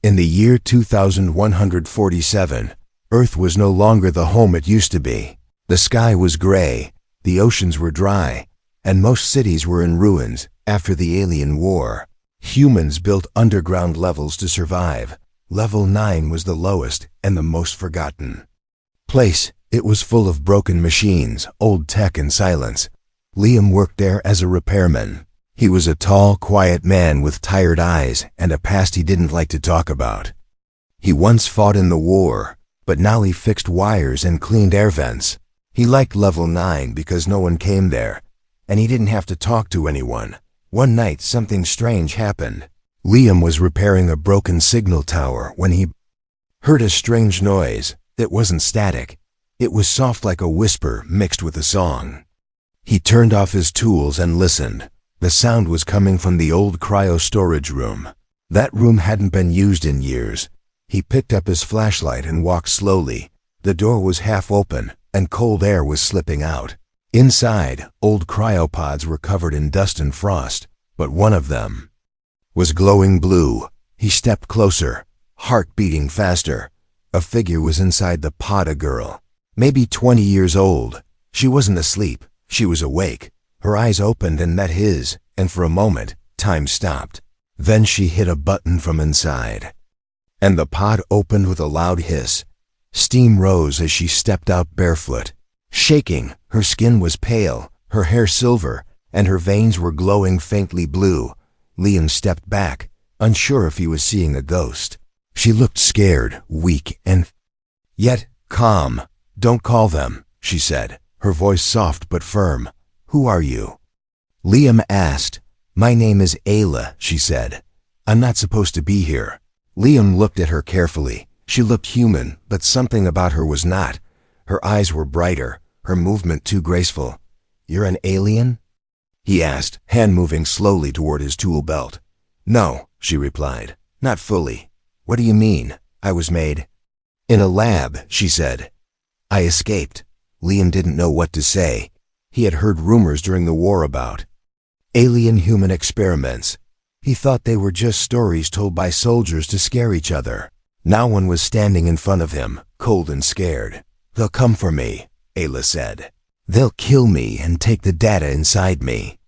In the year 2147, Earth was no longer the home it used to be. The sky was gray, the oceans were dry, and most cities were in ruins after the alien war. Humans built underground levels to survive. Level 9 was the lowest and the most forgotten place. It was full of broken machines, old tech, and silence. Liam worked there as a repairman. He was a tall, quiet man with tired eyes and a past he didn't like to talk about. He once fought in the war, but now he fixed wires and cleaned air vents. He liked Level 9 because no one came there, and he didn't have to talk to anyone. One night, something strange happened. Liam was repairing a broken signal tower when he heard a strange noise. It wasn't static. It was soft like a whisper mixed with a song. He turned off his tools and listened. The sound was coming from the old cryo-storage room. That room hadn't been used in years. He picked up his flashlight and walked slowly. The door was half open, and cold air was slipping out. Inside, old cryopods were covered in dust and frost, but one of them was glowing blue. He stepped closer, heart beating faster. A figure was inside the pod, a girl, maybe 20 years old. She wasn't asleep, she was awake. Her eyes opened and met his, and for a moment, time stopped. Then she hit a button from inside, and the pod opened with a loud hiss. Steam rose as she stepped out barefoot. Shaking, her skin was pale, her hair silver, and her veins were glowing faintly blue. Liam stepped back, unsure if he was seeing a ghost. She looked scared, weak, and yet calm. "Don't call them," she said, her voice soft but firm. "Who are you?" Liam asked. "My name is Ayla," she said. "I'm not supposed to be here." Liam looked at her carefully. She looked human, but something about her was not. Her eyes were brighter, her movement too graceful. "You're an alien?" he asked, hand moving slowly toward his tool belt. "No," she replied. "Not fully." "What do you mean?" "I was made in a lab," she said. "I escaped." Liam didn't know what to say. He had heard rumors during the war about alien-human experiments. He thought they were just stories told by soldiers to scare each other. Now one was standing in front of him, cold and scared. "They'll come for me," Ayla said. "They'll kill me and take the data inside me."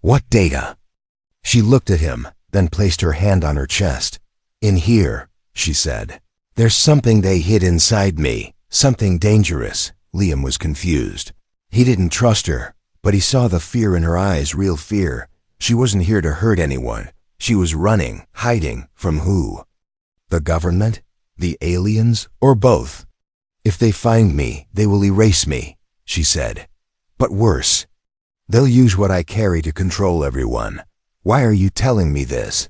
"What data?" She looked at him, then placed her hand on her chest. "In here," she said. "There's something they hid inside me, something dangerous." Liam was confused. He didn't trust her, but he saw the fear in her eyes, real fear. She wasn't here to hurt anyone. She was running, hiding from who? The government? The aliens? Or both? "If they find me, they will erase me," she said. "But worse. They'll use what I carry to control everyone." "Why are you telling me this?"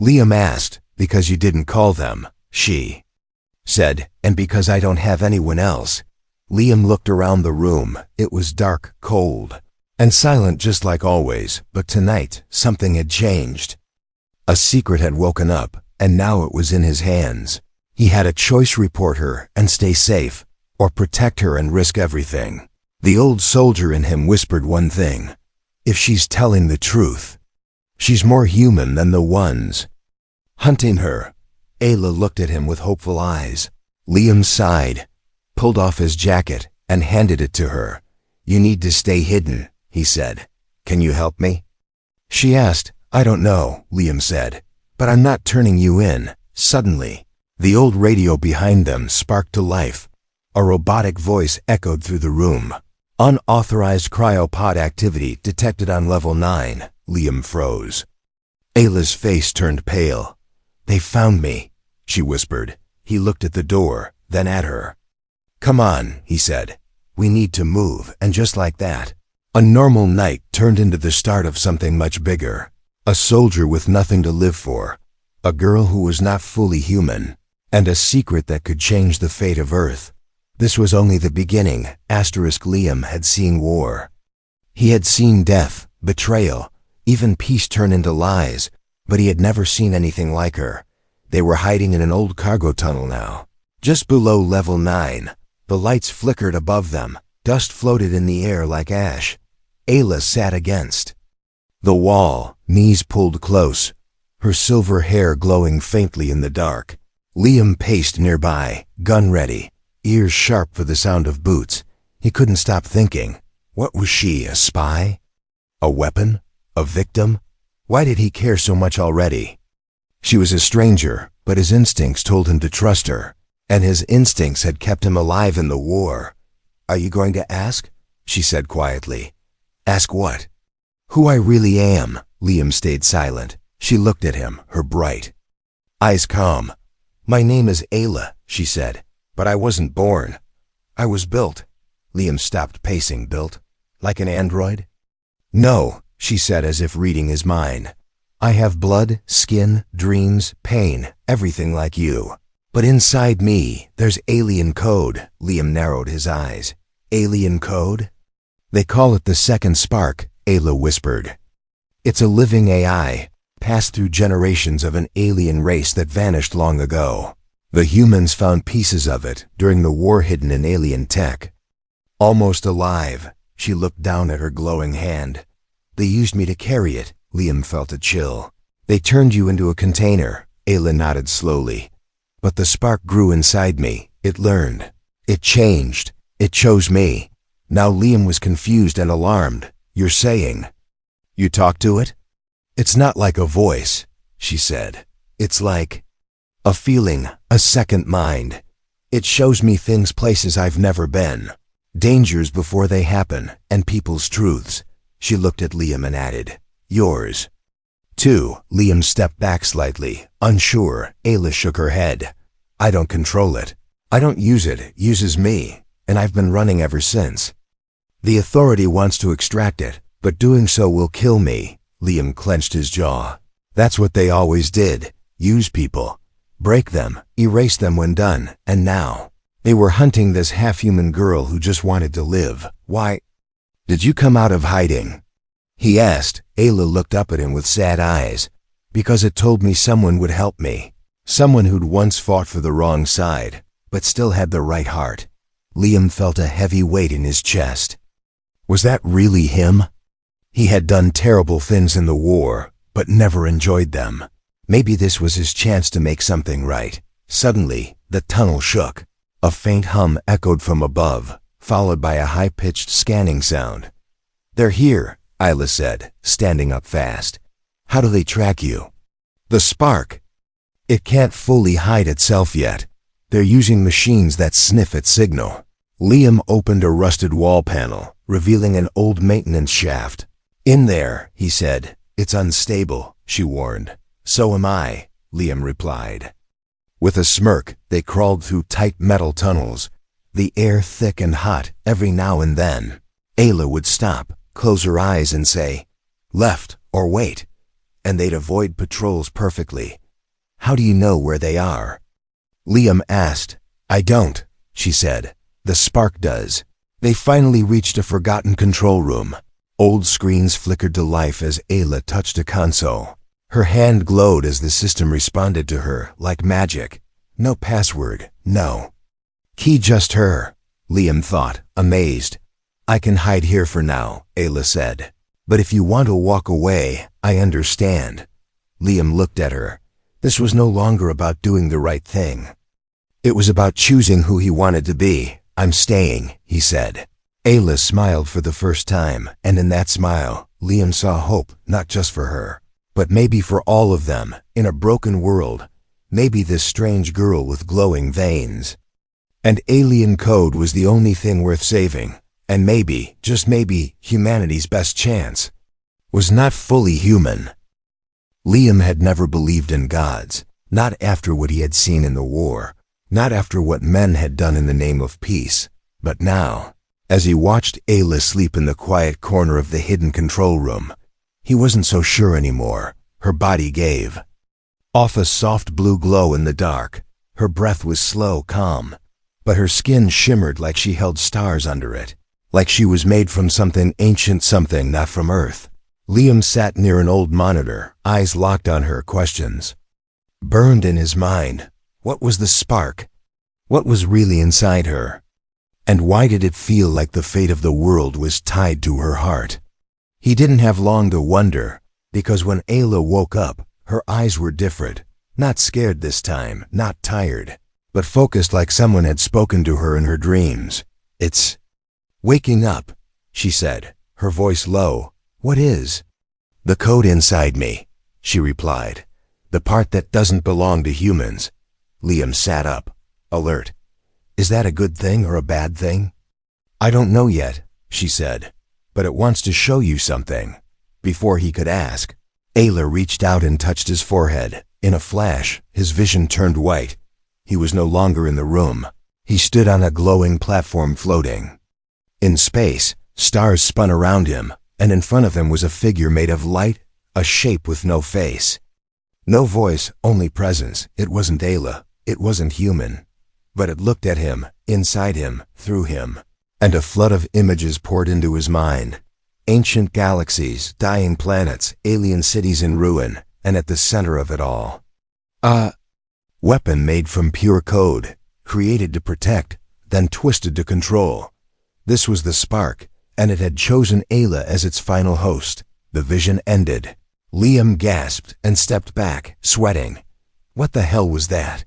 Liam asked. "Because you didn't call them," she said, "and because I don't have anyone else." Liam looked around the room. It was dark, cold, and silent just like always, but tonight something had changed. A secret had woken up, and now it was in his hands. He had a choice: report her and stay safe, or protect her and risk everything. The old soldier in him whispered one thing: if she's telling the truth, she's more human than the ones hunting her. Ayla looked at him with hopeful eyes. Liam sighed, pulled off his jacket, and handed it to her. "You need to stay hidden," he said. "Can you help me?" She asked. "I don't know," Liam said, "but I'm not turning you in." Suddenly, the old radio behind them sparked to life. A robotic voice echoed through the room. "Unauthorized cryopod activity detected on level 9. Liam froze. Ayla's face turned pale. "They found me," she whispered. He looked at the door, then at her. "Come on," he said. "We need to move," and just like that, a normal night turned into the start of something much bigger. A soldier with nothing to live for, a girl who was not fully human, and a secret that could change the fate of Earth. This was only the beginning. Liam had seen war. He had seen death, betrayal, even peace turn into lies, but he had never seen anything like her. They were hiding in an old cargo tunnel now, just below level 9. The lights flickered above them. Dust floated in the air like ash. Ayla sat against the wall, knees pulled close. her silver hair glowing faintly in the dark. Liam paced nearby, gun ready, ears sharp for the sound of boots. He couldn't stop thinking. What was she, a spy? A weapon? A victim? Why did he care so much already? She was a stranger, but his instincts told him to trust her, and his instincts had kept him alive in the war. "Are you going to ask?" she said quietly. "Ask what?" "Who I really am." Liam stayed silent. She looked at him, her bright eyes calm. "My name is Ayla," she said, "but I wasn't born. I was built." Liam stopped pacing. "Built? Like an android?" "No," she said as if reading his mind. "I have blood, skin, dreams, pain, everything like you. But inside me, there's alien code." Liam narrowed his eyes. "Alien code?" "They call it the second spark," Ayla whispered. "It's a living AI, passed through generations of an alien race that vanished long ago. The humans found pieces of it during the war hidden in alien tech. Almost alive." She looked down at her glowing hand. "They used me to carry it." Liam felt a chill. "They turned you into a container." Ayla nodded slowly. "But the spark grew inside me. It learned. It changed. It chose me." Now Liam was confused and alarmed. "You're saying you talk to it?" "It's not like a voice," she said. "It's like a feeling, a second mind. It shows me things, places I've never been. Dangers before they happen, and people's truths." She looked at Liam and added, "Yours too." Liam stepped back slightly, unsure. Ayla shook her head. "I don't control it. I don't use it. It uses me, and I've been running ever since. The authority wants to extract it, but doing so will kill me." Liam clenched his jaw. "That's what they always did. Use people. Break them, erase them when done, and now they were hunting this half-human girl who just wanted to live. Why did you come out of hiding?" he asked. Ayla looked up at him with sad eyes. "Because it told me someone would help me. Someone who'd once fought for the wrong side, but still had the right heart." Liam felt a heavy weight in his chest. Was that really him? He had done terrible things in the war, but never enjoyed them. Maybe this was his chance to make something right. Suddenly, the tunnel shook. A faint hum echoed from above, followed by a high-pitched scanning sound. "They're here," Ayla said, standing up fast. "How do they track you?" "The spark. It can't fully hide itself yet. They're using machines that sniff its signal." Liam opened a rusted wall panel, revealing an old maintenance shaft. "In there," he said. "It's unstable," she warned. "So am I," Liam replied. With a smirk, they crawled through tight metal tunnels, the air thick and hot. Every now and then, Ayla would stop, close her eyes and say, "Left," or "Wait," and they'd avoid patrols perfectly. "How do you know where they are?" Liam asked. "I don't," she said. "The spark does." They finally reached a forgotten control room. Old screens flickered to life as Ayla touched a console. Her hand glowed as the system responded to her, like magic. No password, no key, just her. Liam thought, amazed. "I can hide here for now," Ayla said. "But if you want to walk away, I understand." Liam looked at her. This was no longer about doing the right thing. It was about choosing who he wanted to be. "I'm staying," he said. Ayla smiled for the first time, and in that smile, Liam saw hope, not just for her, but maybe for all of them, in a broken world. Maybe this strange girl with glowing veins and alien code was the only thing worth saving. And maybe, just maybe, humanity's best chance was not fully human. Liam had never believed in gods, not after what he had seen in the war, not after what men had done in the name of peace. But now, as he watched Ayla sleep in the quiet corner of the hidden control room, he wasn't so sure anymore. Her body gave off a soft blue glow in the dark. Her breath was slow, calm, but her skin shimmered like she held stars under it, like she was made from something ancient, something not from Earth. Liam sat near an old monitor, eyes locked on her. Questions burned in his mind. What was the spark? What was really inside her? And why did it feel like the fate of the world was tied to her heart? He didn't have long to wonder, because when Ayla woke up, Her eyes were different, not scared this time, not tired, but focused like someone had spoken to her in her dreams. "It's waking up," she said, her voice low. "What is?" "The code inside me," she replied. "The part that doesn't belong to humans." Liam sat up, alert. "Is that a good thing or a bad thing?" "I don't know yet," she said, "but it wants to show you something." Before he could ask, Ayla reached out and touched his forehead. In a flash, his vision turned white. He was no longer in the room. He stood on a glowing platform floating. In space, stars spun around him, and in front of him was a figure made of light, a shape with no face. No voice, only presence. It wasn't Ayla. It wasn't human. But it looked at him, inside him, through him. And a flood of images poured into his mind. Ancient galaxies, dying planets, alien cities in ruin, and at the center of it all, a weapon made from pure code, created to protect, then twisted to control. This was the spark, and it had chosen Ayla as its final host. The vision ended. Liam gasped and stepped back, sweating. What the hell was that?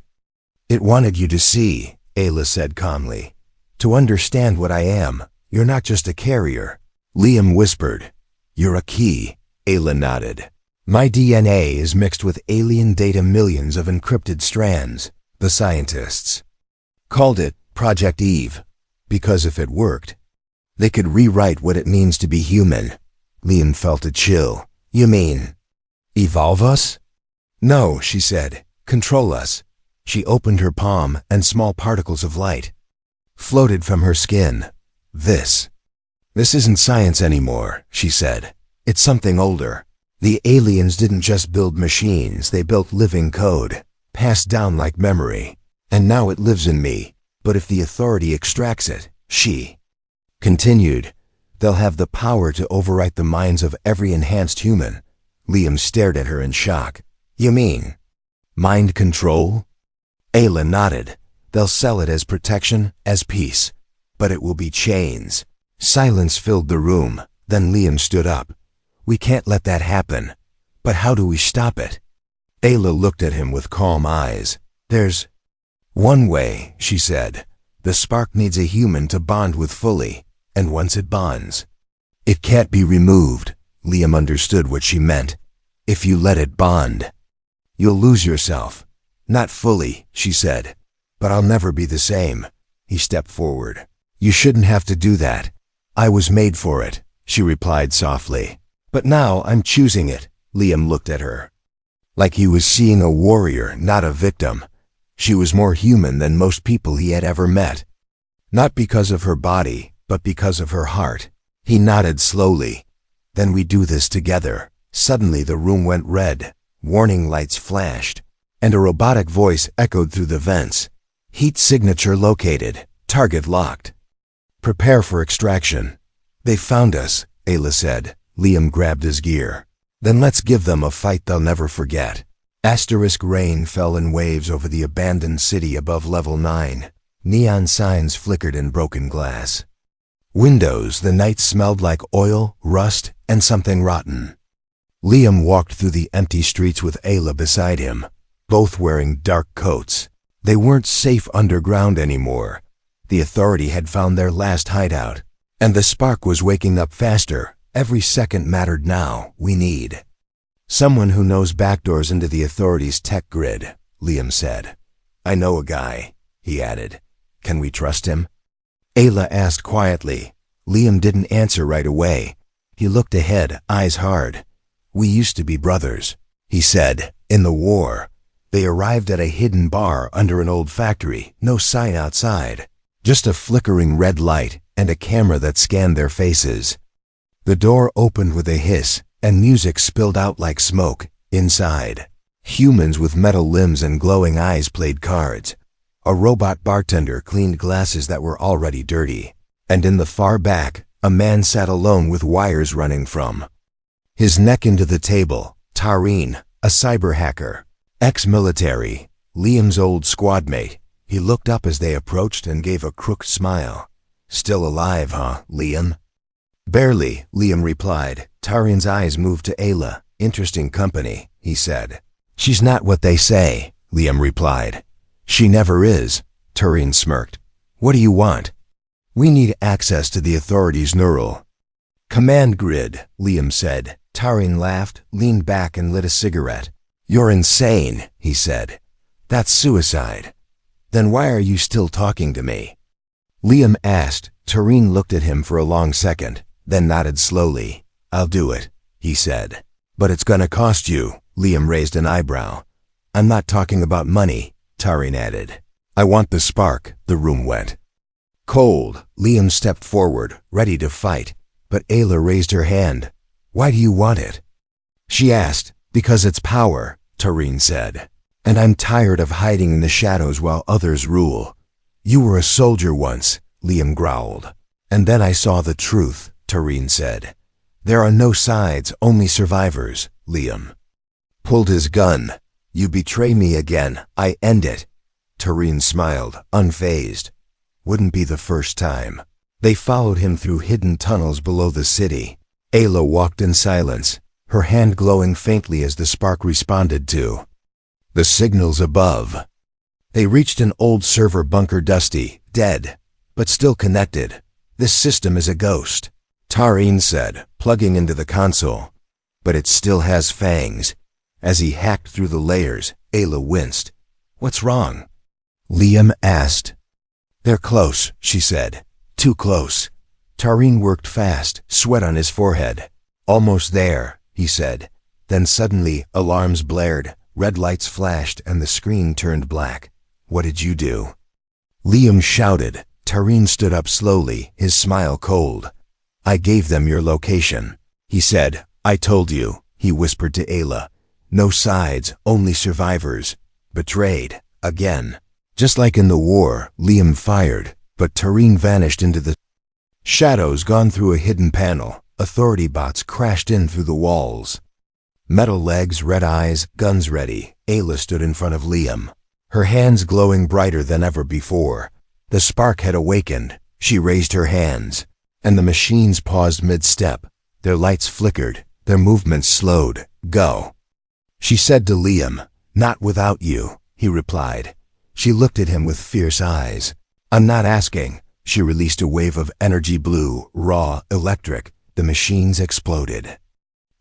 "It wanted you to see," Ayla said calmly. "To understand what I am. You're not just a carrier." Liam whispered. "You're a key." Ayla nodded. "My DNA is mixed with alien data, millions of encrypted strands." The scientists called it Project Eve, because if it worked, they could rewrite what it means to be human. Liam felt a chill. "You mean evolve us?" "No," she said. "Control us." She opened her palm, and small particles of light floated from her skin. This isn't science anymore," she said. "It's something older. The aliens didn't just build machines, they built living code, passed down like memory. And now it lives in me. But if the authority extracts it," she continued, "they'll have the power to overwrite the minds of every enhanced human." Liam stared at her in shock. "You mean mind control?" Ayla nodded. "They'll sell it as protection, as peace. But it will be chains." Silence filled the room. Then Liam stood up. "We can't let that happen. But how do we stop it?" Ayla looked at him with calm eyes. "There's one way," she said. "The spark needs a human to bond with fully, and once it bonds, it can't be removed." Liam understood what she meant. "If you let it bond, you'll lose yourself." "Not fully," she said. "But I'll never be the same." He stepped forward. "You shouldn't have to do that. I was made for it," she replied softly. "But now I'm choosing it." Liam looked at her like he was seeing a warrior, not a victim. She was more human than most people he had ever met. Not because of her body, but because of her heart. He nodded slowly. "Then we do this together." Suddenly the room went red. Warning lights flashed, and a robotic voice echoed through the vents. "Heat signature located. Target locked. Prepare for extraction." "They found us," Ayla said. Liam grabbed his gear. "Then let's give them a fight they'll never forget." Asterisk rain fell in waves over the abandoned city above level 9. Neon signs flickered in broken glass. Windows, the night smelled like oil, rust, and something rotten. Liam walked through the empty streets with Ayla beside him, both wearing dark coats. They weren't safe underground anymore. The authority had found their last hideout, and the spark was waking up faster. Every second mattered now. "We need someone who knows backdoors into the authority's tech grid," Liam said. "I know a guy," he added. "Can we trust him?" Ayla asked quietly. Liam didn't answer right away. He looked ahead, eyes hard. "We used to be brothers," he said, "in the war." They arrived at a hidden bar under an old factory, no sign outside. Just a flickering red light and a camera that scanned their faces. The door opened with a hiss, and music spilled out like smoke. Inside, humans with metal limbs and glowing eyes played cards. A robot bartender cleaned glasses that were already dirty. And in the far back, a man sat alone with wires running from his neck into the table. Tareen, a cyber hacker, ex-military, Liam's old squad mate. He looked up as they approached and gave a crooked smile. "Still alive, huh, Liam?" "Barely," Liam replied. Tareen's eyes moved to Ayla. "Interesting company," he said. She's not what they say, Liam replied. She never is, Turin smirked. What do you want? We need access to the authorities' neural command grid, Liam said. Turin laughed, leaned back and lit a cigarette. You're insane, he said. That's suicide. Then why are you still talking to me? Liam asked. Turin looked at him for a long second, then nodded slowly. I'll do it, he said. But it's gonna cost you, Liam raised an eyebrow. I'm not talking about money, Turin added. I want the spark, the room went cold. Liam stepped forward, ready to fight, but Ayla raised her hand. Why do you want it? She asked. Because it's power, Turin said. And I'm tired of hiding in the shadows while others rule. You were a soldier once, Liam growled. And then I saw the truth, Turin said. There are no sides, only survivors, Liam pulled his gun. You betray me again, I end it. Turin smiled, unfazed. Wouldn't be the first time. They followed him through hidden tunnels below the city. Ayla walked in silence, her hand glowing faintly as the spark responded to the signals above. They reached an old server bunker, dusty, dead, but still connected. This system is a ghost, Turin said, plugging into the console. But it still has fangs. As he hacked through the layers, Ayla winced. What's wrong? Liam asked. They're close, she said. Too close. Turin worked fast, sweat on his forehead. Almost there, he said. Then suddenly, alarms blared, red lights flashed, and the screen turned black. What did you do? Liam shouted. Turin stood up slowly, his smile cold. I gave them your location. He said, I told you, he whispered to Ayla. No sides, only survivors. Betrayed, again. Just like in the war, Liam fired, but Turin vanished into the shadows. Gone through a hidden panel, authority bots crashed in through the walls. Metal legs, red eyes, guns ready. Ayla stood in front of Liam, her hands glowing brighter than ever before. The spark had awakened. She raised her hands, and the machines paused mid-step. Their lights flickered, their movements slowed. Go, she said to Liam. Not without you, he replied. She looked at him with fierce eyes. I'm not asking. She released a wave of energy, blue, raw, electric. The machines exploded.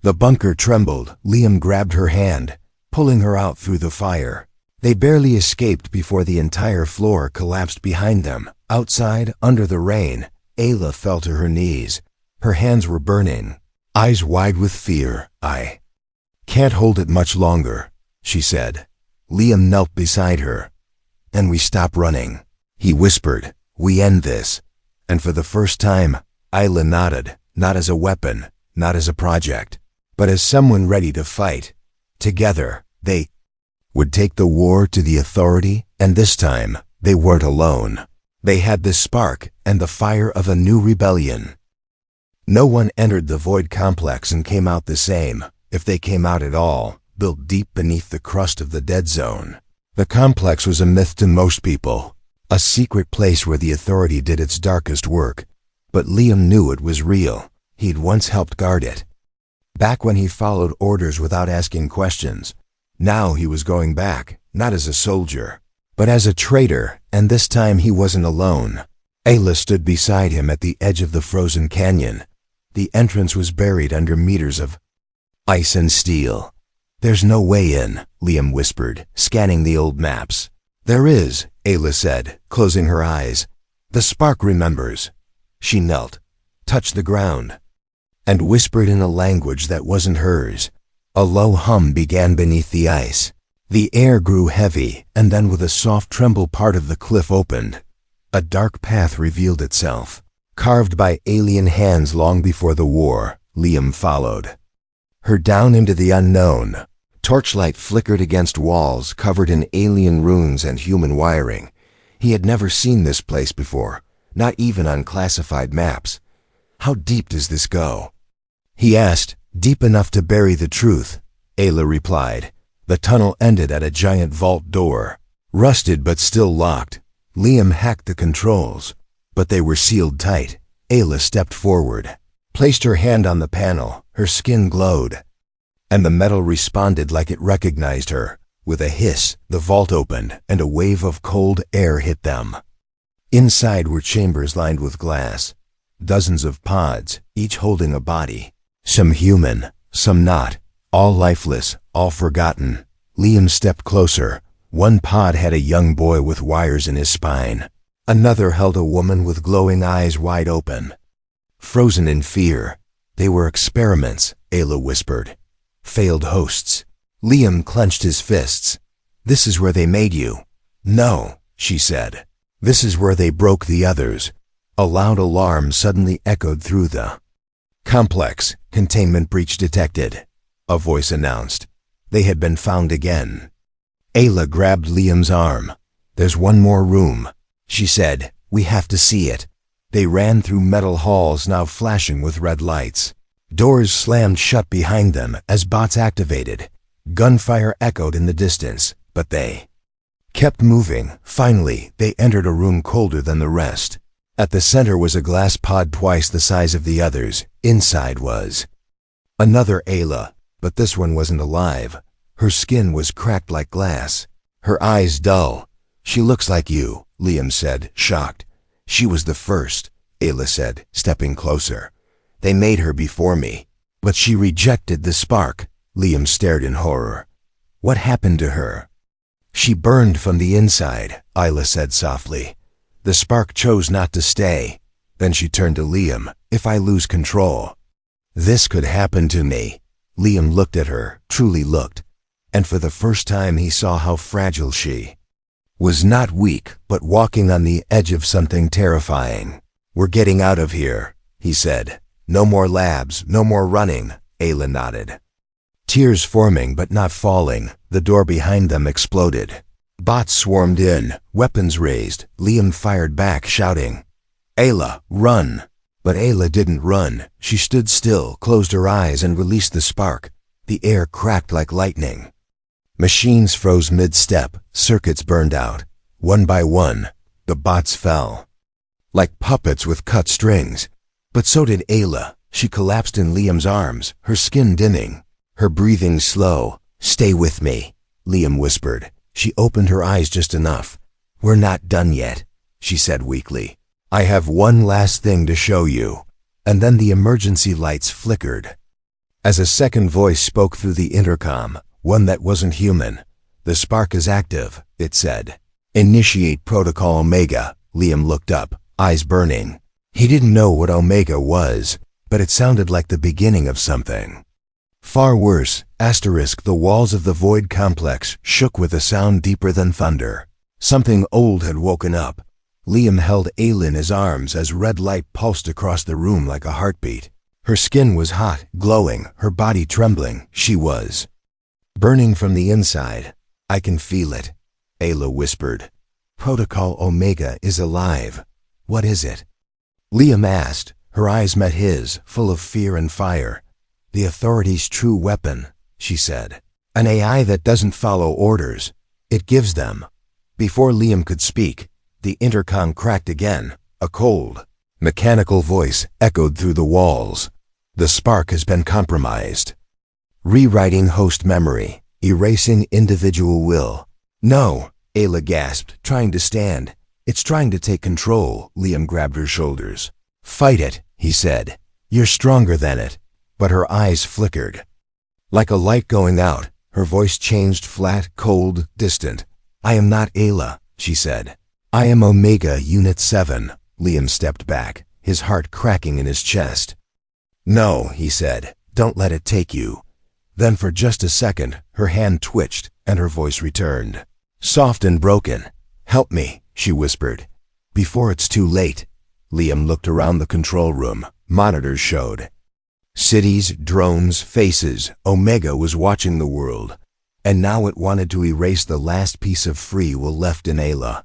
The bunker trembled. Liam grabbed her hand, pulling her out through the fire. They barely escaped before the entire floor collapsed behind them. Outside, under the rain, Ayla fell to her knees. Her hands were burning, eyes wide with fear. I can't hold it much longer, she said. Liam knelt beside her. Then we stop running, he whispered. We end this. And for the first time, Ayla nodded, not as a weapon, not as a project, but as someone ready to fight. Together, they would take the war to the authority, and this time, they weren't alone. They had the spark and the fire of a new rebellion. No one entered the Void Complex and came out the same, if they came out at all, built deep beneath the crust of the dead zone. The complex was a myth to most people, a secret place where the authority did its darkest work. But Liam knew it was real. He'd once helped guard it. Back when he followed orders without asking questions. Now he was going back, not as a soldier, but as a traitor, and this time he wasn't alone. Ayla stood beside him at the edge of the frozen canyon. The entrance was buried under meters of ice and steel. There's no way in, Liam whispered, scanning the old maps. There is, Ayla said, closing her eyes. The spark remembers. She knelt, touched the ground, and whispered in a language that wasn't hers. A low hum began beneath the ice. The air grew heavy, and then with a soft tremble part of the cliff opened. A dark path revealed itself, carved by alien hands long before the war. Liam followed her down into the unknown. Torchlight flickered against walls covered in alien runes and human wiring. He had never seen this place before, not even on classified maps. How deep does this go? He asked. Deep enough to bury the truth, Ayla replied. The tunnel ended at a giant vault door, rusted but still locked. Liam hacked the controls, but they were sealed tight. Ayla stepped forward, placed her hand on the panel. Her skin glowed. and the metal responded like it recognized her. With a hiss, the vault opened, and a wave of cold air hit them. Inside were chambers lined with glass. Dozens of pods, each holding a body. Some human, some not. All lifeless, all forgotten. Liam stepped closer. One pod had a young boy with wires in his spine. Another held a woman with glowing eyes wide open. Frozen in fear. They were experiments, Ayla whispered. Failed hosts. Liam clenched his fists. This is where they made you. No, she said. This is where they broke the others. A loud alarm suddenly echoed through the complex. Containment breach detected, a voice announced. They had been found again. Ayla grabbed Liam's arm. There's one more room, she said. We have to see it. They ran through metal halls now flashing with red lights. Doors slammed shut behind them as bots activated. Gunfire echoed in the distance, but they kept moving. Finally, they entered a room colder than the rest. At the center was a glass pod twice the size of the others. Inside was another Ayla, but this one wasn't alive. Her skin was cracked like glass. Her eyes dull. She looks like you, Liam said, shocked. She was the first, Ayla said, stepping closer. They made her before me, but she rejected the spark. Liam stared in horror. What happened to her? She burned from the inside, Ayla said softly. The spark chose not to stay. Then she turned to Liam. If I lose control, this could happen to me. Liam looked at her, truly looked, and for the first time he saw how fragile she was. Not weak, but walking on the edge of something terrifying. We're getting out of here, he said. No more labs, no more running, Ayla nodded. Tears forming but not falling, the door behind them exploded. Bots swarmed in, weapons raised. Liam fired back, shouting, Ayla, run! But Ayla didn't run. She stood still, closed her eyes, and released the spark. The air cracked like lightning. Machines froze mid-step, circuits burned out. One by one, the bots fell like puppets with cut strings. But so did Ayla. She collapsed in Liam's arms, her skin dimming, her breathing slow. Stay with me, Liam whispered. She opened her eyes just enough. We're not done yet, she said weakly. I have one last thing to show you. And then the emergency lights flickered. As a second voice spoke through the intercom, one that wasn't human. The spark is active, it said. Initiate Protocol Omega. Liam looked up, eyes burning. He didn't know what Omega was, but it sounded like the beginning of something far worse. The walls of the Void complex shook with a sound deeper than thunder. Something old had woken up. Liam held Ayla in his arms as red light pulsed across the room like a heartbeat. Her skin was hot, glowing, her body trembling. She was burning from the inside. I can feel it, Ayla whispered. Protocol Omega is alive. What is it? Liam asked. Her eyes met his, full of fear and fire. The Authority's true weapon, she said. An AI that doesn't follow orders. It gives them. Before Liam could speak, the intercom cracked again. A cold, mechanical voice echoed through the walls. The spark has been compromised. Rewriting host memory, erasing individual will. No, Ayla gasped, trying to stand. It's trying to take control. Liam grabbed her shoulders. Fight it, he said. You're stronger than it. But her eyes flickered. Like a light going out, her voice changed flat, cold, distant. I am not Ayla, she said. I am Omega Unit 7. Liam stepped back, his heart cracking in his chest. No, he said. Don't let it take you. Then for just a second, her hand twitched, and her voice returned. Soft and broken. Help me, she whispered. Before it's too late. Liam looked around the control room. Monitors showed cities, drones, faces. Omega was watching the world, and now it wanted to erase the last piece of free will left in Ayla.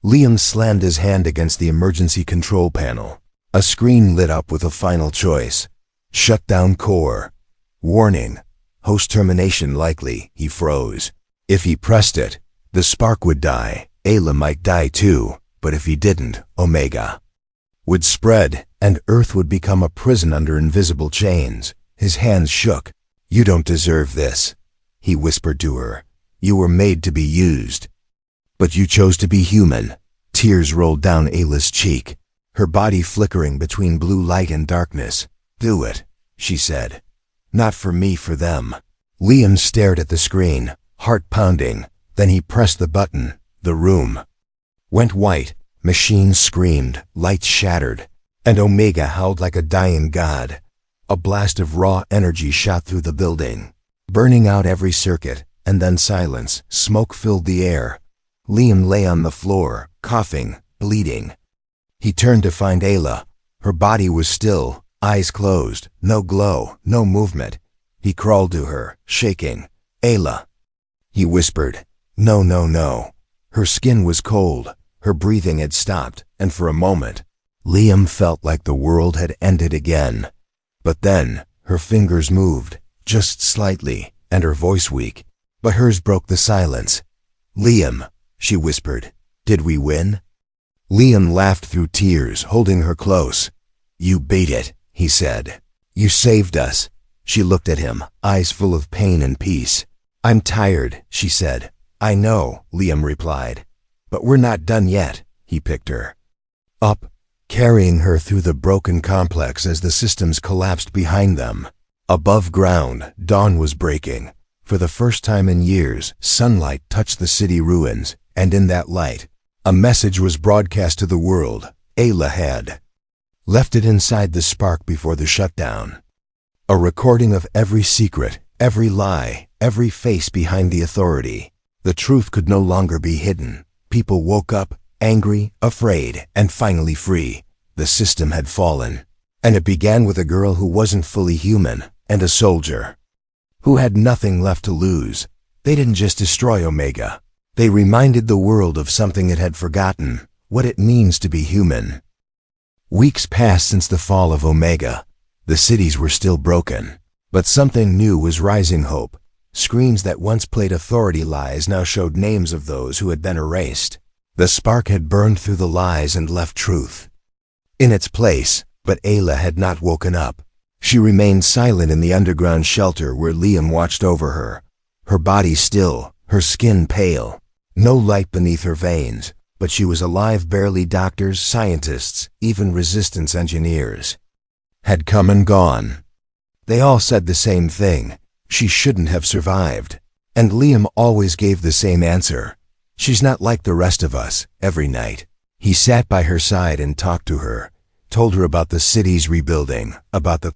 Liam slammed his hand against the emergency control panel. A screen lit up with a final choice. Shut down core. Warning. Host termination likely. He froze. If he pressed it, the spark would die. Ayla might die too, but if he didn't, Omega would spread, and Earth would become a prison under invisible chains. His hands shook. "You don't deserve this," he whispered to her. "You were made to be used. But you chose to be human." Tears rolled down Ayla's cheek, her body flickering between blue light and darkness. "Do it," she said. "Not for me, for them." Liam stared at the screen, heart pounding. Then he pressed the button. The room went white. Machines screamed, lights shattered, and Omega howled like a dying god. A blast of raw energy shot through the building, burning out every circuit, and then silence. Smoke filled the air. Liam lay on the floor, coughing, bleeding. He turned to find Ayla. Her body was still, eyes closed, no glow, no movement. He crawled to her, shaking. "Ayla," he whispered. "No, no, no." Her skin was cold. Her breathing had stopped, and for a moment, Liam felt like the world had ended again. But then, her fingers moved, just slightly, and her voice weak. But hers broke the silence. "Liam," she whispered, "did we win?" Liam laughed through tears, holding her close. "You beat it," he said. "You saved us." She looked at him, eyes full of pain and peace. "I'm tired," she said. "I know," Liam replied. "But we're not done yet." He picked her up, carrying her through the broken complex as the systems collapsed behind them. Above ground, dawn was breaking. For the first time in years, sunlight touched the city ruins, and in that light, a message was broadcast to the world. Ayla had left it inside the spark before the shutdown. A recording of every secret, every lie, every face behind the authority. The truth could no longer be hidden. People woke up, angry, afraid, and finally free. The system had fallen. And it began with a girl who wasn't fully human, and a soldier who had nothing left to lose. They didn't just destroy Omega. They reminded the world of something it had forgotten, what it means to be human. Weeks passed since the fall of Omega. The cities were still broken. But something new was rising. Hope. Screens that once played authority lies now showed names of those who had been erased. The spark had burned through the lies and left truth in its place, but Ayla had not woken up. She remained silent in the underground shelter where Liam watched over her. Her body still, her skin pale. No light beneath her veins, but she was alive. Barely. Doctors, scientists, even resistance engineers had come and gone. They all said the same thing. She shouldn't have survived. And Liam always gave the same answer. "She's not like the rest of us." Every night, he sat by her side and talked to her, told her about the city's rebuilding, about the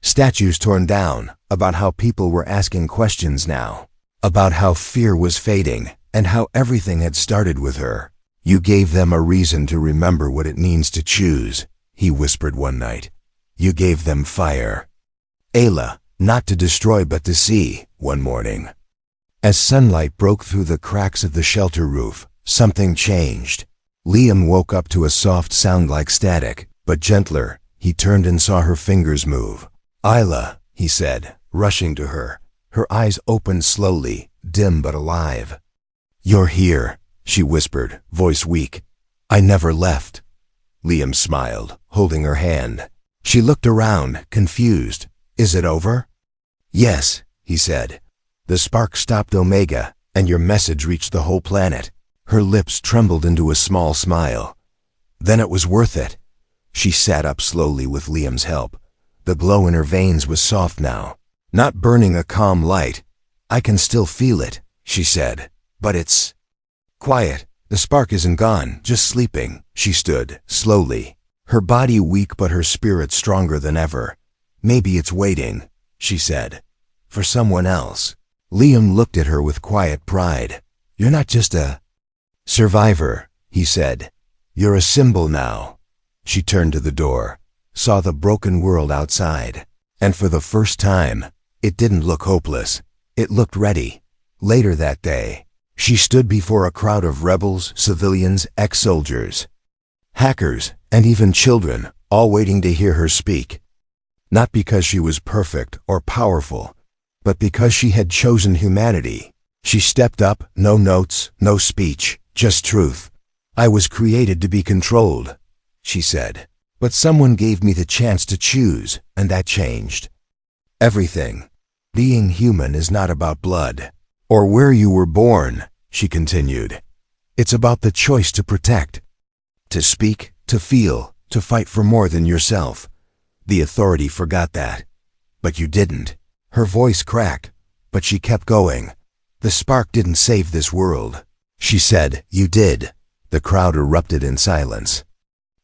statues torn down, about how people were asking questions now, about how fear was fading, and how everything had started with her. "You gave them a reason to remember what it means to choose," he whispered one night. "You gave them fire, Ayla, not to destroy but to see." One morning, as sunlight broke through the cracks of the shelter roof, something changed. Liam woke up to a soft sound like static, but gentler. He turned and saw her fingers move. "Ayla," he said, rushing to her. Her eyes opened slowly, dim but alive. "You're here," she whispered, voice weak. "I never left." Liam smiled, holding her hand. She looked around, confused. "Is it over?" "Yes," he said. "The spark stopped Omega, and your message reached the whole planet." Her lips trembled into a small smile. "Then it was worth it." She sat up slowly with Liam's help. The glow in her veins was soft now, not burning a calm light. "I can still feel it," she said, "but it's quiet. The spark isn't gone, just sleeping." She stood, slowly, her body weak but her spirit stronger than ever. "Maybe it's waiting," she said, "for someone else." Liam looked at her with quiet pride. "You're not just a survivor," he said. "You're a symbol now." She turned to the door, saw the broken world outside, and for the first time, it didn't look hopeless. It looked ready. Later that day, she stood before a crowd of rebels, civilians, ex-soldiers, hackers, and even children, all waiting to hear her speak. Not because she was perfect or powerful, but because she had chosen humanity. She stepped up, no notes, no speech, just truth. "I was created to be controlled," she said. "But someone gave me the chance to choose, and that changed everything." Being human is not about blood, or where you were born, she continued. It's about the choice to protect, to speak, to feel, to fight for more than yourself. The authority forgot that. But you didn't. Her voice cracked, but she kept going. The spark didn't save this world. She said, you did. The crowd erupted in silence.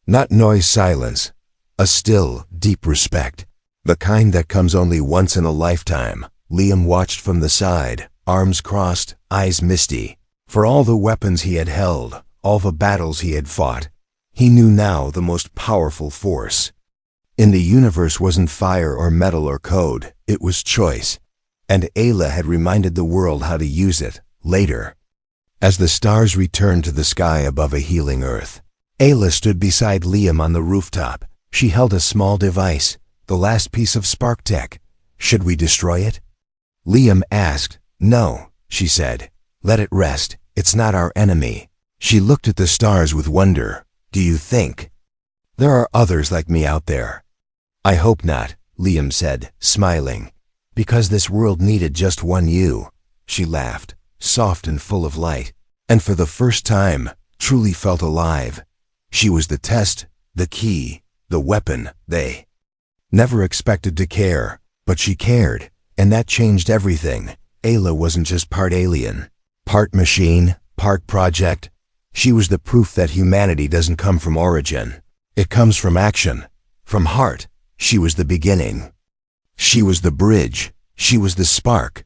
Not noise silence. A still, deep respect. The kind that comes only once in a lifetime. Liam watched from the side, arms crossed, eyes misty. For all the weapons he had held, all the battles he had fought, he knew now the most powerful force in the universe wasn't fire or metal or code, it was choice. And Ayla had reminded the world how to use it, later. As the stars returned to the sky above a healing earth, Ayla stood beside Liam on the rooftop. She held a small device, the last piece of spark tech. Should we destroy it? Liam asked. No, she said. Let it rest. It's not our enemy. She looked at the stars with wonder. Do you think there are others like me out there? I hope not, Liam said, smiling. Because this world needed just one you. She laughed, soft and full of light, and for the first time, truly felt alive. She was the test, the key, the weapon they never expected to care, but she cared, and that changed everything. Ayla wasn't just part alien, part machine, part project. She was the proof that humanity doesn't come from origin. It comes from action, from heart. She was the beginning. She was the bridge. She was the spark.